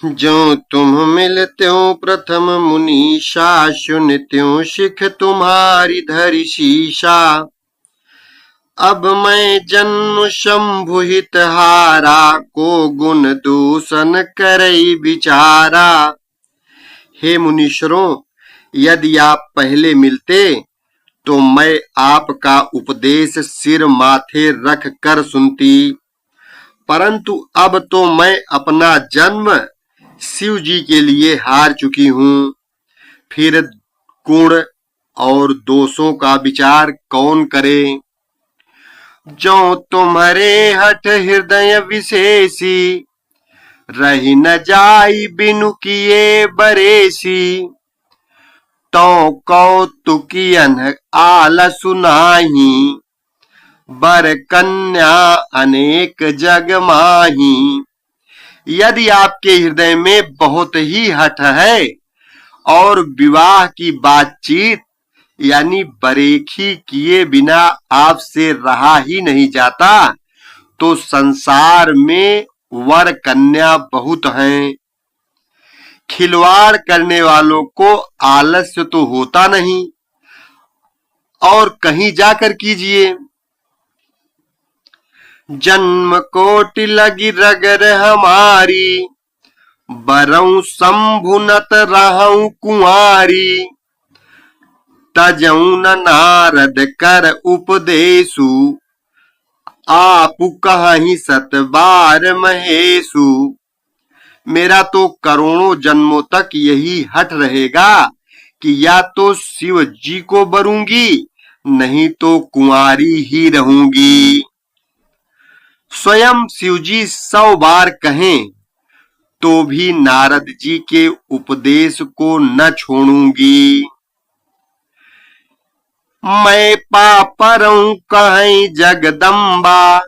ज्यों तुम मिलत्यों प्रथम मुनीषा, सुनत्यों सिख तुम्हारी धरि शीशा। अब मैं जन्म शंभुहित हारा, को गुण दूषण करई विचारा। हे मुनीश्वरों, यदि आप पहले मिलते तो मैं आपका उपदेश सिर माथे रख कर सुनती, परंतु अब तो मैं अपना जन्म शिव जी के लिए हार चुकी हूँ। फिर गुण और दोषों का विचार कौन करे। जो तुम्हारे हठ हृदय विशेषी, रही न जाई बिनु किए बरेसी। तो कौतुकियन आल सुनाही, बर कन्या अनेक जग माही। यदि आपके हृदय में बहुत ही हठ है और विवाह की बातचीत यानी बरेखी किए बिना आपसे रहा ही नहीं जाता, तो संसार में वर कन्या बहुत हैं। खिलवाड़ करने वालों को आलस्य तो होता नहीं, और कहीं जाकर कीजिए। जन्म कोटि लगी रगर हमारी, बरऊ शंभुनत रहूं कुंवारी। तजऊ न नारद कर उपदेशु, आप कहीं सत बार महेशु। मेरा तो करोड़ों जन्मों तक यही हठ रहेगा कि या तो शिव जी को बरूंगी, नहीं तो कुंवारी ही रहूंगी। स्वयं शिव जी 100 बार कहें तो भी नारद जी के उपदेश को न छोड़ूंगी। मैं पापरऊं कहीं जगदम्बा,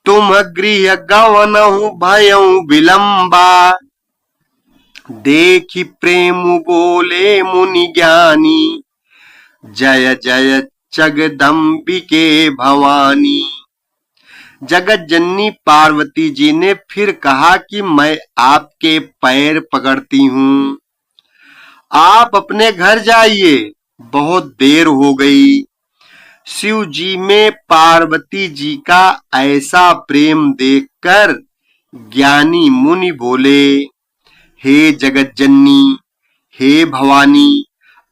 तुम गृह गवनहु भयऊ विलंबा। देखि प्रेम बोले मुनि ज्ञानी, जय जय जगदम्बिके भवानी। जगत जननी पार्वती जी ने फिर कहा कि मैं आपके पैर पकड़ती हूँ, आप अपने घर जाइए, बहुत देर हो गई। शिव जी में पार्वती जी का ऐसा प्रेम देखकर ज्ञानी मुनि बोले, हे जगत जननी, हे भवानी,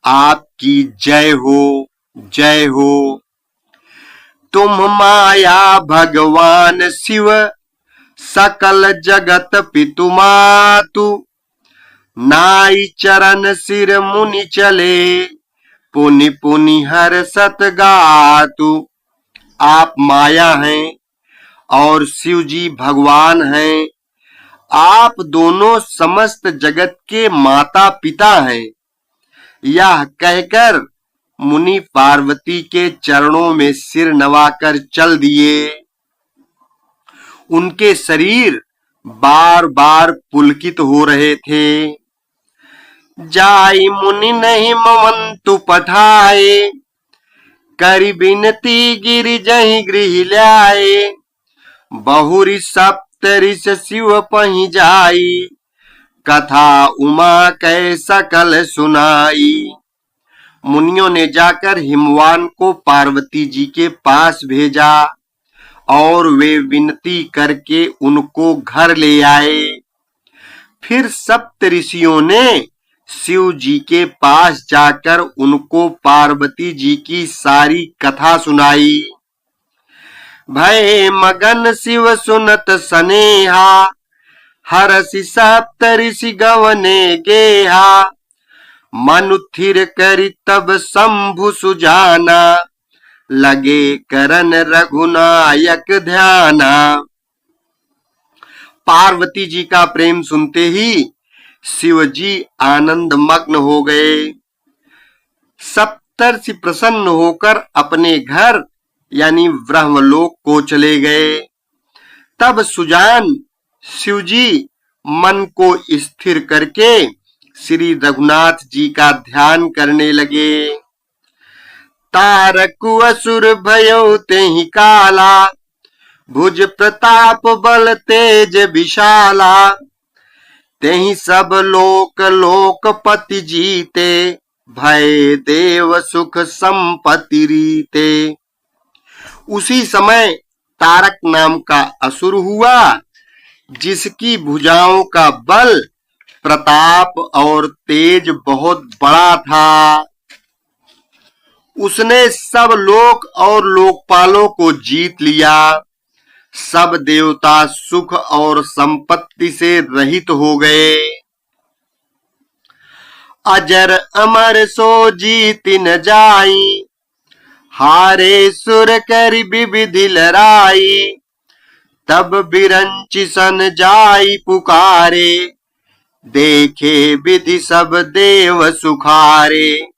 आपकी जय हो, जय हो। तुम माया भगवान शिव, सकल जगत पितु मातु। नाई चरण सिर मुनि चले, पुनि पुनि हर सत गातु। आप माया हैं और शिव जी भगवान हैं। आप दोनों समस्त जगत के माता पिता हैं। यह कहकर मुनि पार्वती के चरणों में सिर नवाकर चल दिए। उनके शरीर बार बार पुलकित हो रहे थे। जाई मुनि नहीं ममंतु पठाए, करी बिनती गिरि जहि गृह ल्याए। बहुरी सप्तऋष शिव पहि जाई, कथा उमा कै सकल सुनाई। मुनियों ने जाकर हिमवान को पार्वती जी के पास भेजा और वे विनती करके उनको घर ले आए। फिर सप्तऋषियों ने शिव जी के पास जाकर उनको पार्वती जी की सारी कथा सुनाई। भय मगन शिव सुनत सनेहा, हरसि सप्तऋषि गवने गेहा। मनु थिर करि तब शंभु सुजाना, लगे करन रघुनायक ध्याना। पार्वती जी का प्रेम सुनते ही शिव जी आनंद मग्न हो गए। सप्तर्षि प्रसन्न होकर अपने घर यानी ब्रह्मलोक को चले गए। तब सुजान शिव जी मन को स्थिर करके श्री रघुनाथ जी का ध्यान करने लगे। तारकु असुर भयो तेहि काला, भुज प्रताप बल तेज विशाला। तेहि सब लोक लोकपति जीते, भय देव सुख संपत्ति रीते। उसी समय तारक नाम का असुर हुआ, जिसकी भुजाओं का बल, प्रताप और तेज बहुत बड़ा था। उसने सब लोक और लोकपालों को जीत लिया। सब देवता सुख और संपत्ति से रहित हो गए। अजर अमर सो जीत न जाई, हारे सुर कर विविधि लड़ाई। तब बिरंचि सन जाई पुकारे, देखे विधि सब देव सुखारे।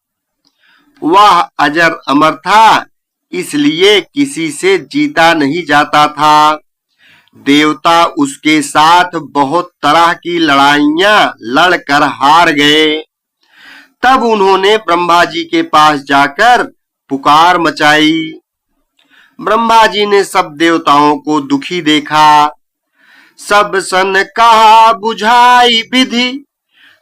वह अजर अमर था, इसलिए किसी से जीता नहीं जाता था। देवता उसके साथ बहुत तरह की लड़ाइयां लड़कर हार गए। तब उन्होंने ब्रह्मा जी के पास जाकर पुकार मचाई। ब्रह्मा जी ने सब देवताओं को दुखी देखा। सब सन कहा बुझाई विधि,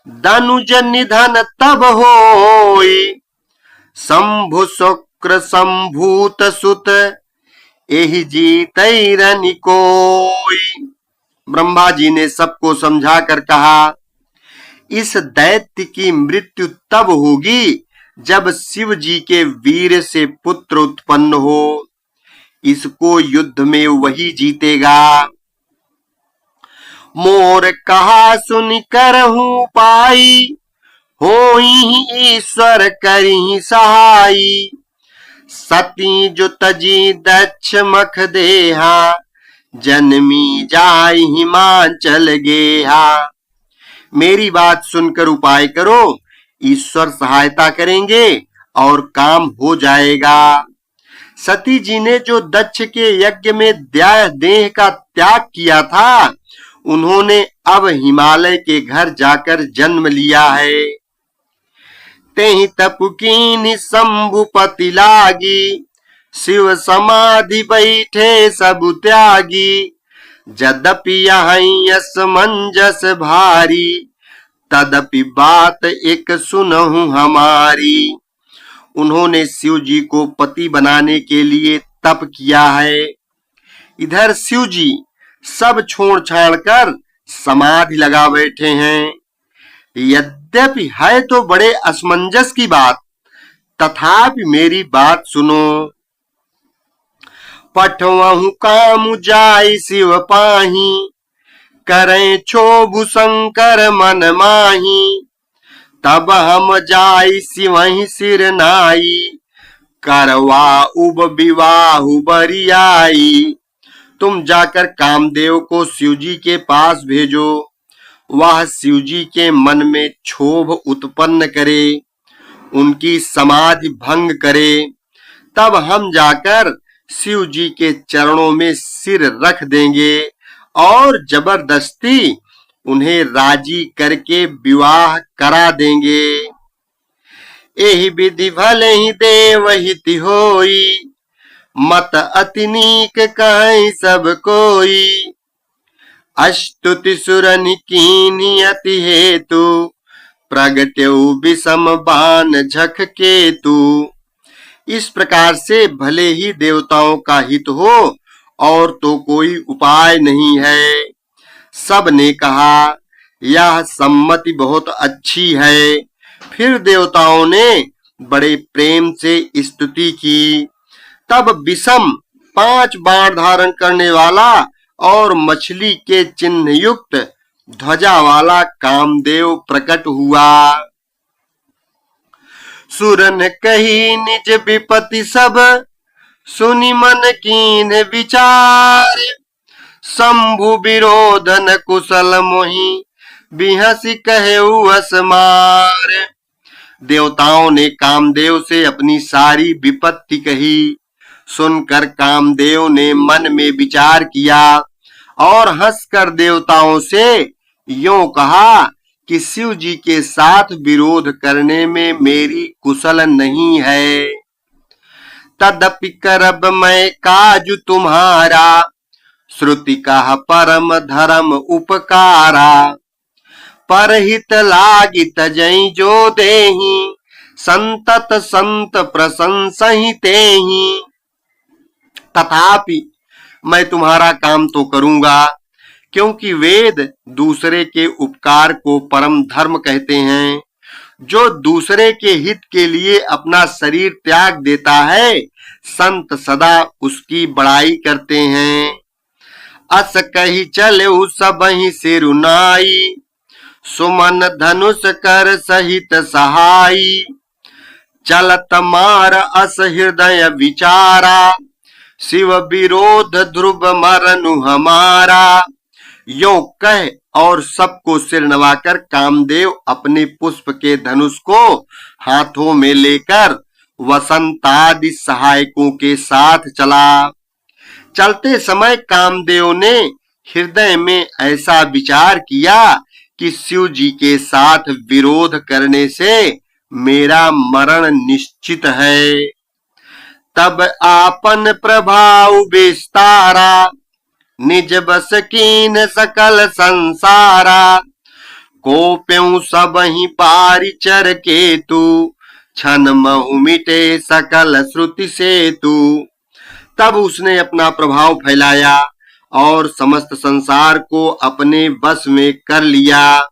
धनुज निधन तब होई। शंभु शुक्र संभूत सुत, एहि जीतै रनि कोई। ब्रह्मा जी ने सबको समझाकर कहा, इस दैत्य की मृत्यु तब होगी जब शिव जी के वीर से पुत्र उत्पन्न हो। इसको युद्ध में वही जीतेगा। मोर कहा सुन करहूं पाई, होई ईश्वर करी सहाई। सती जो तजी दक्ष मख देहा, जन्मी जाई हिमाचल गेहा। मेरी बात सुनकर उपाय करो, ईश्वर सहायता करेंगे और काम हो जाएगा। सती जी ने जो दक्ष के यज्ञ में देह का त्याग किया था, उन्होंने अब हिमालय के घर जाकर जन्म लिया है। तेहि तप कीन्हि शंभुपति लागी, शिव समाधि बैठे सब त्यागी। यद्यपि यहीं असमंजस भारी, तदपि बात एक सुनहु हमारी। उन्होंने शिव जी को पति बनाने के लिए तप किया है। इधर शिव जी सब छोड़ छाड़ कर समाधि लगा बैठे हैं। यद्यपि है तो बड़े असमंजस की बात, तथापि मेरी बात सुनो। पठवहु काम जाय शिव पाही, करें क्षोभु शंकर मन माही। तब हम जाय शिवहि सिर नाई, करवा उब विवाहु बरियाई। तुम जाकर कामदेव को शिव जी के पास भेजो। वह शिव जी के मन में क्षोभ उत्पन्न करे, उनकी समाधि भंग करे। तब हम जाकर शिव जी के चरणों में सिर रख देंगे और जबरदस्ती उन्हें राजी करके विवाह करा देंगे। एहि विधि भले ही देव हित होई, मत अति नीक कहि सब कोई। अस्तुति सुरनि कीन्हि अति हेतु, प्रगट्यउ विषम बाण झख केतु। इस प्रकार से भले ही देवताओं का हित हो और तो कोई उपाय नहीं है। सब ने कहा, यह सम्मति बहुत अच्छी है। फिर देवताओं ने बड़े प्रेम से स्तुति की। तब विषम 5 बाण धारण करने वाला और मछली के चिन्ह युक्त ध्वजा वाला कामदेव प्रकट हुआ। सुरन कही निज विपत्ति सब, सुनि मन कीन विचार। शंभु विरोधन कुशल मोहि, बिहसी कहेउ असमार। देवताओं ने कामदेव से अपनी सारी विपत्ति कही। सुनकर कामदेव ने मन में विचार किया और हंसकर देवताओं से यूं कहा कि शिव जी के साथ विरोध करने में मेरी कुशल नहीं है। तदपि करब मैं काजु तुम्हारा, श्रुति कहा परम धर्म उपकारा। परहित लागी तजई जो देही, संतत संत प्रशंसहि तेहि। तथापि मैं तुम्हारा काम तो करूंगा, क्योंकि वेद दूसरे के उपकार को परम धर्म कहते हैं। जो दूसरे के हित के लिए अपना शरीर त्याग देता है, संत सदा उसकी बड़ाई करते हैं। अस कही चले सबहि सिरुनाई, सुमन धनुष कर सहित सहाई। चलत मार अस हृदय विचारा, शिव विरोध ध्रुव मरनु हमारा। यो कह और सबको सिर नवाकर कामदेव अपने पुष्प के धनुष को हाथों में लेकर वसंतादि सहायकों के साथ चला। चलते समय कामदेव ने हृदय में ऐसा विचार किया कि शिव जी के साथ विरोध करने से मेरा मरण निश्चित है। तब आपन प्रभाव विस्तारा, निज बस कीन सकल संसारा। कोप्यों सबहि पारिचर केतु, छन महु मिटे सकल श्रुति सेतु। तब उसने अपना प्रभाव फैलाया और समस्त संसार को अपने बस में कर लिया।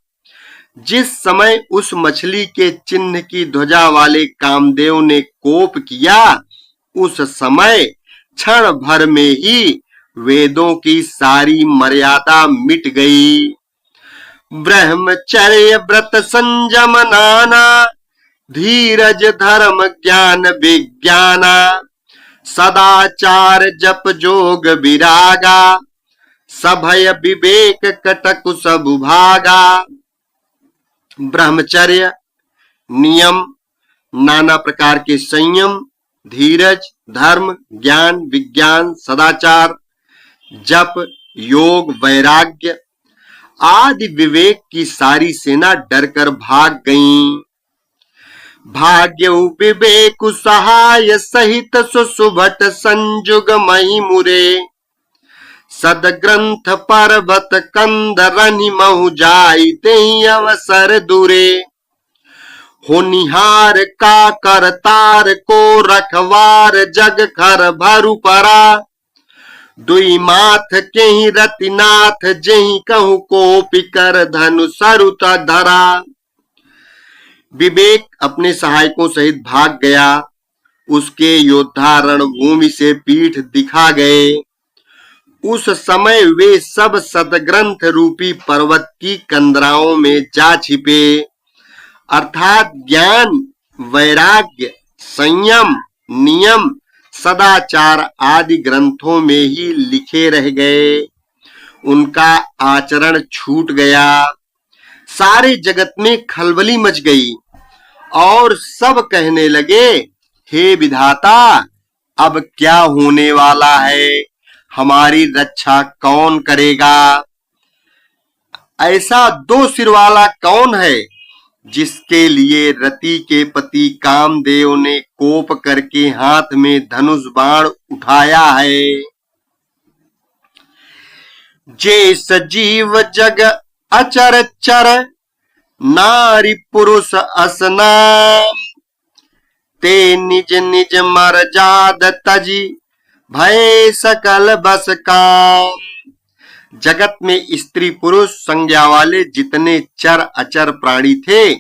जिस समय उस मछली के चिन्ह की ध्वजा वाले कामदेव ने कोप किया, उस समय क्षण भर में ही वेदों की सारी मर्यादा मिट गई। ब्रह्मचर्य व्रत संयम नाना, धीरज धर्म ज्ञान विज्ञाना। सदाचार जप जोग विरागा, सभय विवेक कटकु सब भागा। ब्रह्मचर्य नियम, नाना प्रकार के संयम, धीरज, धर्म, ज्ञान, विज्ञान, सदाचार, जप, योग, वैराग्य आदि विवेक की सारी सेना डरकर भाग गईं। भाग्य विवेक सहाय सहित सुसुभट संजुग मही मुरे। सदग्रंथ पर्वत कंदरनि महु जाई तेहि अवसर दूरे। होनिहार का करतार को रखवार जग खर भरु परा। दुई माथ केहि रतिनाथ जेहि कहु को पिकर धनु सरुत धरा। विवेक अपने सहायकों सहित भाग गया। उसके योद्धा रणभूमि से पीठ दिखा गए। उस समय वे सब सदग्रंथ रूपी पर्वत की कंदराओं में जा छिपे, अर्थात ज्ञान, वैराग्य, संयम, नियम, सदाचार आदि ग्रंथों में ही लिखे रह गए। उनका आचरण छूट गया। सारे जगत में खलबली मच गई और सब कहने लगे, हे विधाता, अब क्या होने वाला है? हमारी रक्षा कौन करेगा? ऐसा दो सिर वाला कौन है जिसके लिए रति के पति कामदेव ने कोप करके हाथ में धनुष बाण उठाया है? जे सजीव जग अचर चर, नारी पुरुष असनाम। ते निज निज मर्जाद तजी, भय सकल बस काम। जगत में स्त्री पुरुष संज्ञा वाले जितने चर अचर प्राणी थे,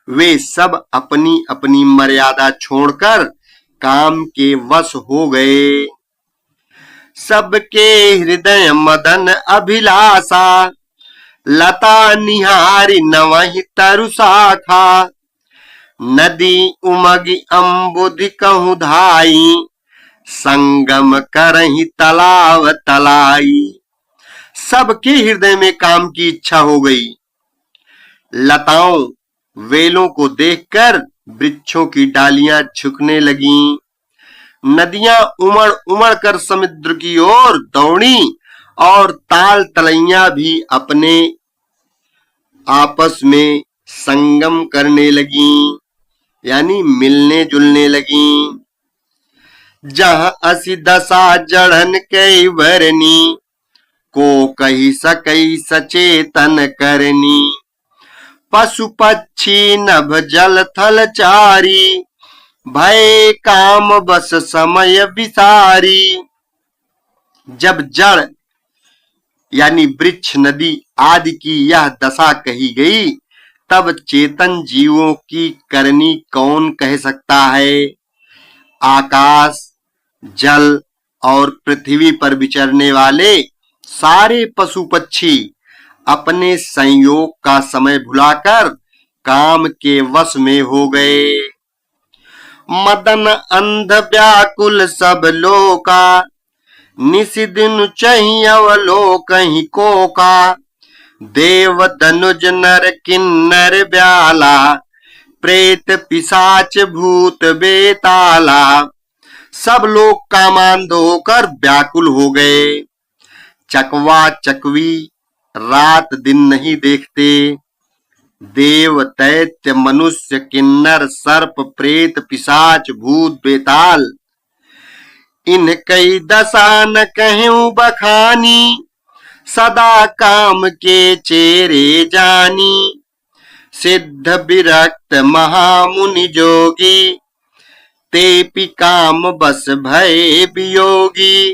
वे सब अपनी अपनी मर्यादा छोड़कर काम के वश हो गए। सबके हृदय मदन अभिलाषा, लता निहारी नवहि तरु शाखा। नदी उमगी अम्बुधि कहूँ धाई, संगम करहि तलाव तलाई। सबके हृदय में काम की इच्छा हो गई। लताओं, वेलों को देखकर वृक्षों की डालियां झुकने लगीं। नदियां उमड़ उमड़ कर समुद्र की ओर दौड़ी और ताल तलैया भी अपने आपस में संगम करने लगीं, यानी मिलने जुलने लगीं। जहां असी दशा जड़न कई वरनी, को कही सकई सचेतन करनी। पशु पक्षी नभ जल थल चारी, भय काम बस समय विसारी। जब जड़ यानी वृक्ष, नदी आदि की यह दशा कही गई, तब चेतन जीवों की करनी कौन कह सकता है। आकाश, जल और पृथ्वी पर विचरने वाले सारे पशु पक्षी अपने संयोग का समय भुलाकर काम के वश में हो गए। मदन अंध व्याकुल सब लोका, निस दिन चहि अवलोकहि कोका। देव धनुज नर किन्नर ब्याला, प्रेत पिशाच भूत बेताला। सब लोग कामांध होकर व्याकुल हो गए। चकवा चकवी रात दिन नहीं देखते। देव दैत्य मनुष्य किन्नर सर्प प्रेत पिशाच भूत बेताल, इन कई दशा न कहूं बखानी। सदा काम के चेरे जानी, सिद्ध विरक्त महामुनि जोगी। तेपि काम बस भय वियोगी।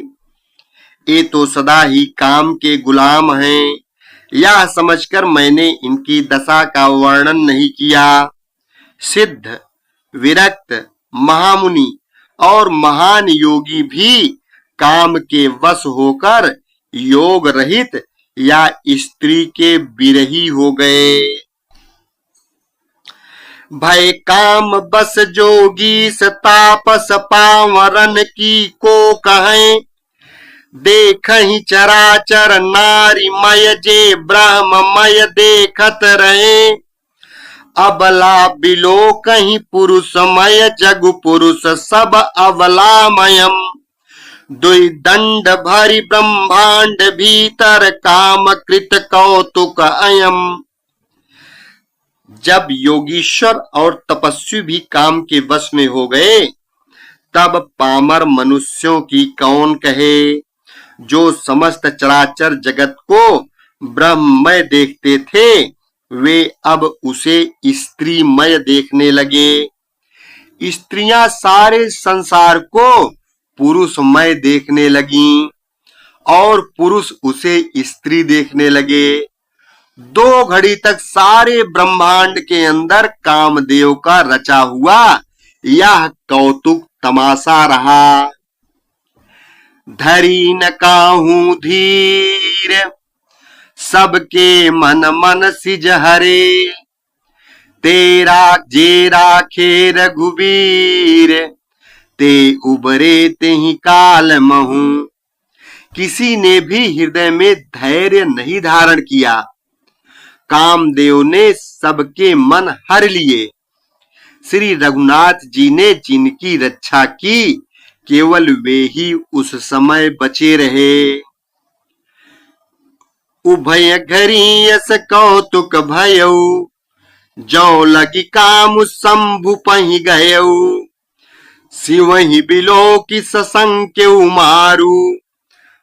ये तो सदा ही काम के गुलाम हैं। यह समझकर मैंने इनकी दशा का वर्णन नहीं किया। सिद्ध, विरक्त, महामुनि और महान योगी भी काम के वश होकर योग रहित या स्त्री के विरही हो गए। भय काम बस जोगी तापस पावरन की को कहें। देखहि चराचर नारी मय जे ब्रह्ममय देखत रहे। अबला बिलो कहीं पुरुषमय जगु पुरुष सब अबलामयम। दुई दंड भरी ब्रह्मांड भीतर काम कृत कौतुक अयम। जब योगीश्वर और तपस्वी भी काम के वश में हो गए, तब पामर मनुष्यों की कौन कहे। जो समस्त चराचर जगत को ब्रह्ममय देखते थे, वे अब उसे स्त्रीमय देखने लगे। स्त्रियां सारे संसार को पुरुषमय देखने लगीं और पुरुष उसे स्त्री देखने लगे। 2 घड़ी तक सारे ब्रह्मांड के अंदर कामदेव का रचा हुआ यह कौतुक तमाशा रहा। धरी न काहू धीर, सबके मन मन सिज हरे। तेरा जे राखे रघुबीर, ते उबरे ते ही काल महू। किसी ने भी हृदय में धैर्य नहीं धारण किया। कामदेव ने सबके मन हर लिए। श्री रघुनाथ जी ने जिनकी रक्षा की, केवल वे ही उस समय बचे रहे। उभय घरी यस कौतुक भयऊ, जौ लगी काम शंभु पहि गयऊ। शिवहि बिलो की ससंख्यऊ मारू,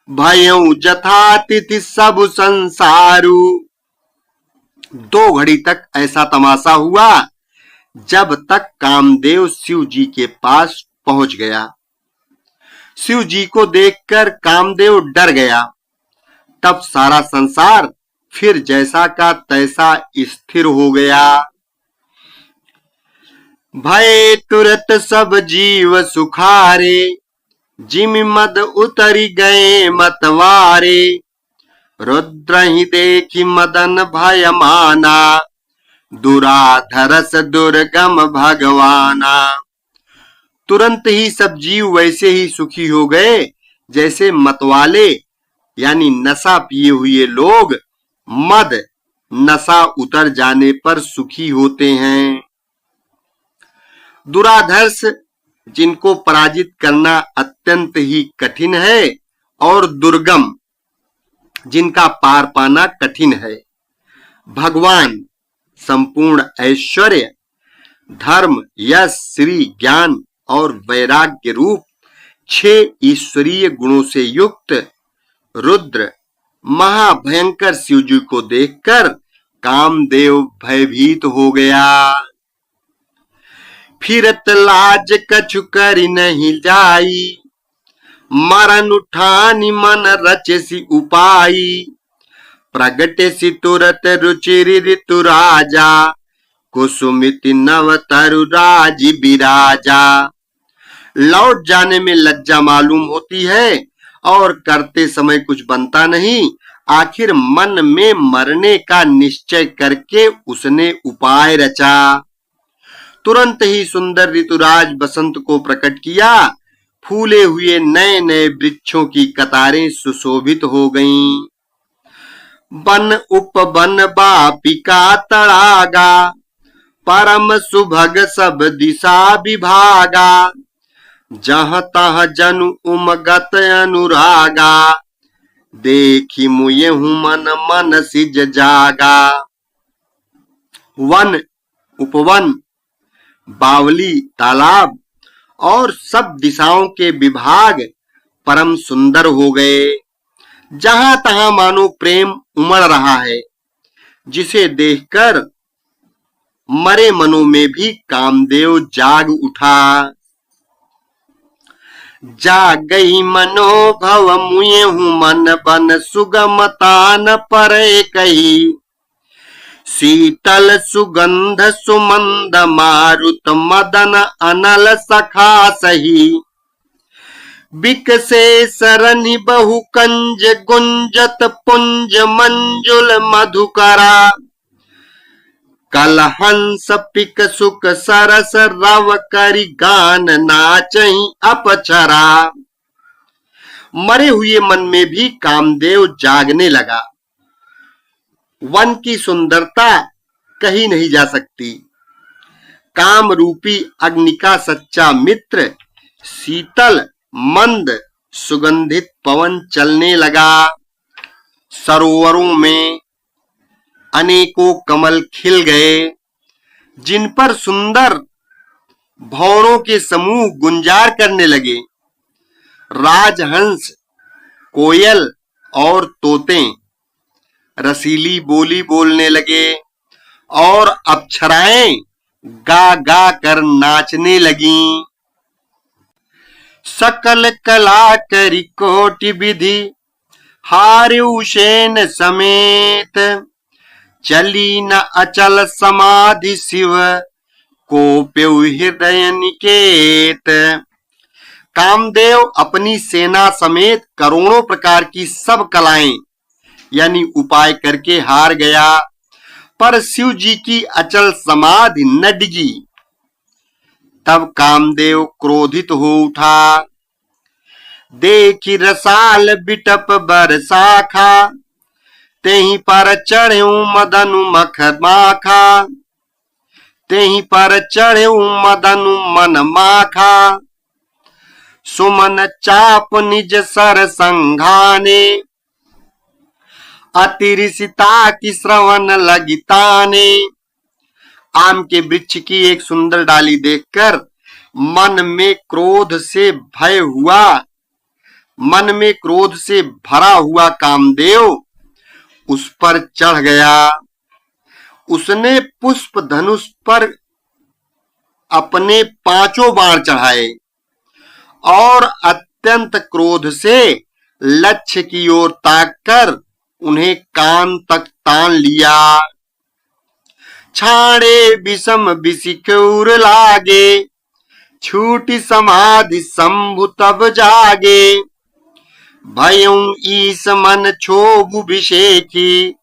भयऊ जथातिथि सब संसारू। 2 घड़ी तक ऐसा तमाशा हुआ, जब तक कामदेव शिव जी के पास पहुंच गया। शिव जी को देखकर कामदेव डर गया। तब सारा संसार फिर जैसा का तैसा स्थिर हो गया। भय तुरत सब जीव सुखारे, जिमि मद उतरी गए मतवारे। रुद्र ही देखी मदन भय माना, दुराधरस दुर्गम भगवाना। तुरंत ही सब जीव वैसे ही सुखी हो गए जैसे मतवाले यानी नशा पिए हुए लोग मद नशा उतर जाने पर सुखी होते हैं। दुराधर्ष जिनको पराजित करना अत्यंत ही कठिन है और दुर्गम जिनका पार पाना कठिन है। भगवान संपूर्ण ऐश्वर्य, धर्म, यश, श्री, ज्ञान और वैराग्य रूप 6 ईश्वरीय गुणों से युक्त रुद्र महाभयंकर शिवजी को देखकर कामदेव भयभीत हो गया। फिरत लाज कछु करि नहीं जाई, मरन उठानी मन रचसी उपाई। प्रगटे सी तुरत रुचिर ऋतु राजा, कुसुमिति नव तरु राज बिराजा। लौट जाने में लज्जा मालूम होती है और करते समय कुछ बनता नहीं। आखिर मन में मरने का निश्चय करके उसने उपाय रचा। तुरंत ही सुंदर ऋतुराज बसंत को प्रकट किया। फूले हुए नए नए वृक्षों की कतारें सुशोभित हो गईं। बन उपवन बापिका तड़ागा, परम सुभग सब दिशा विभागा। जहाँ तहाँ जनु उमगत अनुरागा, देखी मुयहु मन मन सिज जागा। वन, उपवन, बावली, तालाब और सब दिशाओं के विभाग परम सुंदर हो गए। जहां तहां मानो प्रेम उमड़ रहा है, जिसे देखकर मरे मनों में भी कामदेव जाग उठा। जाग गई मनोभव मुयहु मन बन, सुगमतान परे कही। शीतल सुगंध सुमंद मारुत, मदन अनल सखा सही। बिकसे सरनि बहु कंज, गुंजत पुंज मंजुल मधुकरा। कलहंस पिक सुक सरस, रव करि गान नाचहि अपचरा। मरे हुए मन में भी कामदेव जागने लगा। वन की सुंदरता कही नहीं जा सकती। काम रूपी अग्नि का सच्चा मित्र शीतल मंद सुगंधित पवन चलने लगा। सरोवरों में अनेकों कमल खिल गए, जिन पर सुंदर भौरों के समूह गुंजार करने लगे। राजहंस, कोयल और तोते रसीली बोली बोलने लगे और अप्सराएं गा गा कर नाचने लगीं। सकल कला करी कोटि विधि, हार्यु सेन समेत। चली न अचल समाधि शिव, कोप्यउ हृदय निकेत। कामदेव अपनी सेना समेत करोड़ों प्रकार की सब कलाएं यानी उपाय करके हार गया, पर शिव जी की अचल समाधि न डिगी। तब कामदेव क्रोधित हो उठा। देखी रसाल बिटप बरसाखा, तेहि पर चढ़्यू मदनु मख माखा। तेहि पर चढ़्यू मदनु मन माखा। सुमन चाप निज सर संघाने, अतिरिसिता की श्रवण लगिताने। आम के वृक्ष की एक सुंदर डाली देखकर मन में क्रोध से भरा हुआ कामदेव उस पर चढ़ गया। उसने पुष्प धनुष पर अपने 5 बाण चढ़ाए और अत्यंत क्रोध से लक्ष्य की ओर ताककर उन्हें कान तक तान लिया। छाड़े विषम विशिखुर लागे, छूटी समाधि शंभु तब जागे। भयउ ईस मन क्षोभु विषेखी,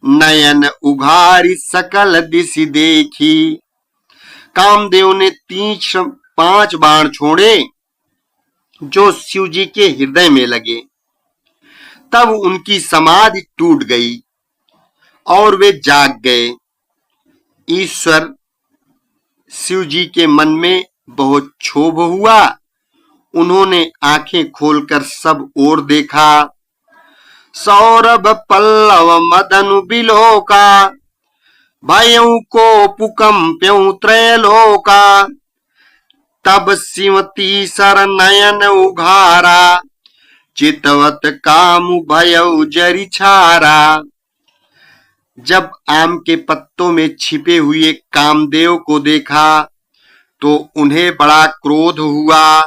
नयन उघारी सकल दिशि देखी। कामदेव ने 5 बाण छोड़े जो शिव जी के हृदय में लगे। तब उनकी समाधि टूट गई और वे जाग गए। ईश्वर शिव जी के मन में बहुत क्षोभ हुआ। उन्होंने आंखें खोलकर सब ओर देखा। सौरभ पल्लव मदनु बिलोका, भयउ को पुकंप्यउ त्रैलोका। तब सिमती सर नयन उघारा, चितवत कामु भयउ जरि छारा। जब आम के पत्तों में छिपे हुए कामदेव को देखा तो उन्हें बड़ा क्रोध हुआ,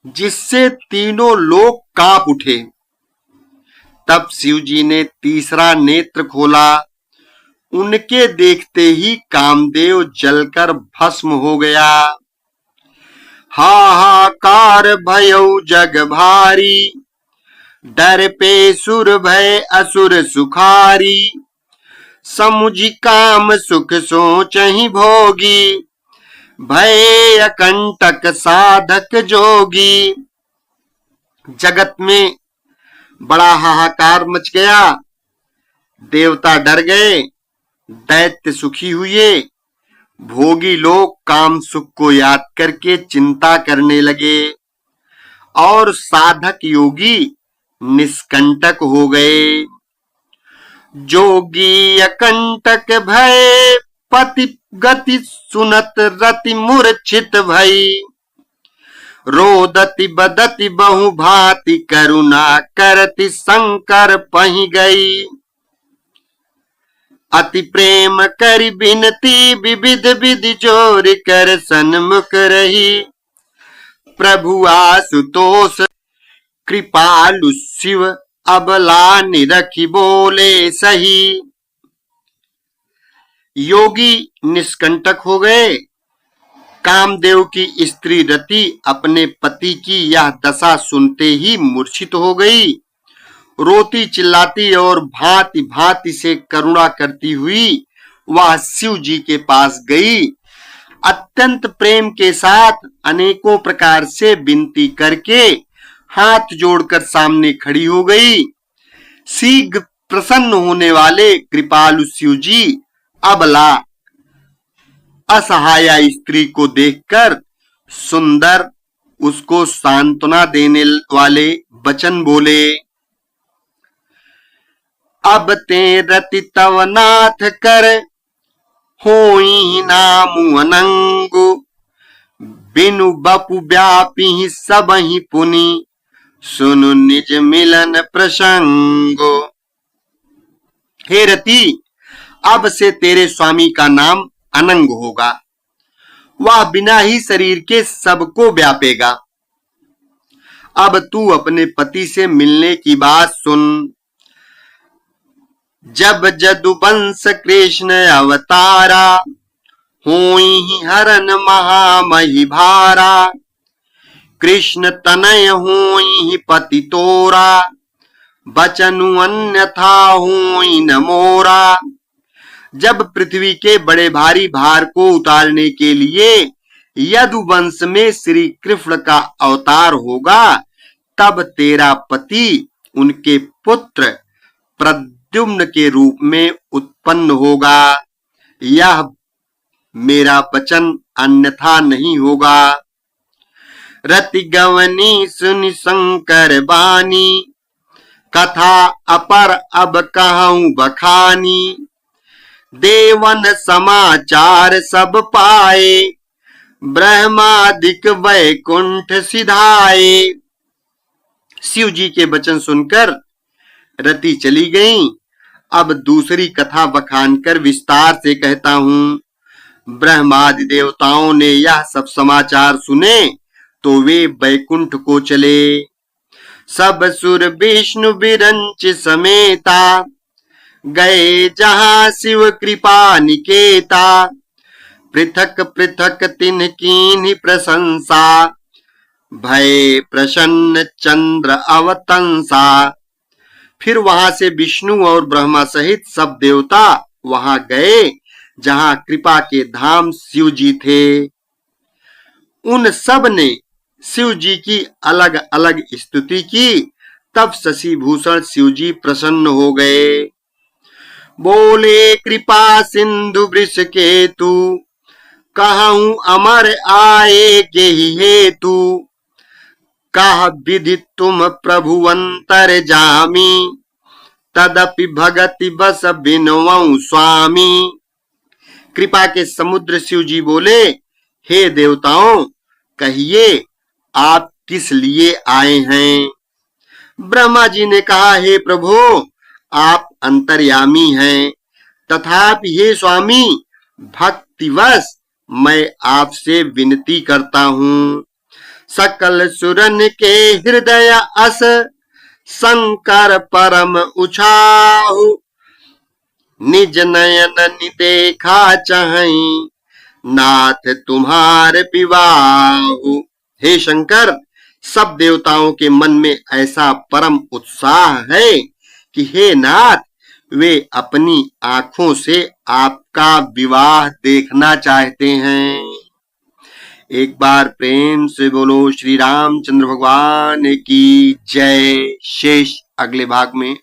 जिससे तीनों लोग कांप उठे। तब शिव जी ने तीसरा नेत्र खोला। उनके देखते ही कामदेव जलकर भस्म हो गया। हाहाकार भयउ जग भारी, डर पे सुर भय असुर सुखारी। समुझि काम सुख सोचहि भोगी, भय अकंटक साधक जोगी। जगत में बड़ा हाहाकार मच गया। देवता डर गए, दैत्य सुखी हुए, भोगी लोग काम सुख को याद करके चिंता करने लगे और साधक योगी निष्कंटक हो गए। जोगी अकंटक भय पति गति सुनत रति मूर्छित भई। रोदति बदति बहु भांति करुणा करति शंकर पहि गई। अति प्रेम करि बिनती विविध विधि जोर कर सन्मुख रही। प्रभु आशुतोष कृपालु शिव अबला निरखी बोले सही। योगी निष्कंटक हो गए। कामदेव की स्त्री रति अपने पति की यह दशा सुनते ही मूर्छित हो गई। रोती चिल्लाती और भांति भांति से करुणा करती हुई वह शिव जी के पास गई। अत्यंत प्रेम के साथ अनेकों प्रकार से विनती करके हाथ जोड़कर सामने खड़ी हो गई। शीघ्र प्रसन्न होने वाले कृपालु शिव जी अबला असहाया स्त्री को देखकर सुंदर उसको सांत्वना देने वाले वचन बोले। अब ते रति तव नाथ कर, होई नामु अनंगु। बिनु बपु व्यापी सबहि पुनि, सुनु निज मिलन प्रसंगो। हे रति, अब से तेरे स्वामी का नाम अनंग होगा। वह बिना ही शरीर के सबको व्यापेगा। अब तू अपने पति से मिलने की बात सुन। जब जदुवंश कृष्ण अवतारा, होई हरन महामहि भारा। कृष्ण तनय होई पति तोरा, बचनु अन्यथा होई न मोरा। जब पृथ्वी के बड़े भारी भार को उतारने के लिए यदुवंश में श्री कृष्ण का अवतार होगा, तब तेरा पति उनके पुत्र प्रद्युम्न के रूप में उत्पन्न होगा। यह मेरा वचन अन्यथा नहीं होगा। रति गवनी सुनि शंकर बानी, कथा अपर अब कहूं बखानी। देवन समाचार सब पाए, ब्रह्मादिक वैकुंठ सिधाए। शिव जी के वचन सुनकर रति चली गईं। अब दूसरी कथा बखान कर विस्तार से कहता हूं। ब्रह्मादि देवताओं ने यह सब समाचार सुने तो वे वैकुंठ को चले। सब सुर विष्णु विरंच समेता, गए जहां शिव कृपा निकेता। पृथक पृथक तिन्ह कीन्ही प्रशंसा, भय प्रसन्न चंद्र अवतंसा। फिर वहां से विष्णु और ब्रह्मा सहित सब देवता वहां गए जहां कृपा के धाम शिव जी थे। उन सब ने शिव जी की अलग अलग स्तुति की। तब शशि भूषण शिव जी प्रसन्न हो गए। बोले कृपा सिंधु वृष केतु, कहूं अमर आए के ही हेतु। कह विधि तुम प्रभु अंतर जामी, तदपि भगति बस बिनवऊ स्वामी। कृपा के समुद्र शिव जी बोले, हे देवताओं, कहिए आप किस लिए आए हैं। ब्रह्मा जी ने कहा, हे प्रभु, आप अंतर्यामी हैं, तथापि हे स्वामी भक्तिवश मैं आपसे विनती करता हूँ। सकल सुरन के हृदय अस शंकर परम उछाहु, निज नयन देखा चाहि नाथ तुम्हारे विवाहु। हे शंकर, सब देवताओं के मन में ऐसा परम उत्साह है कि हे नाथ, वे अपनी आंखों से आपका विवाह देखना चाहते हैं। एक बार प्रेम से बोलो श्री रामचंद्र भगवान की जय। शेष अगले भाग में।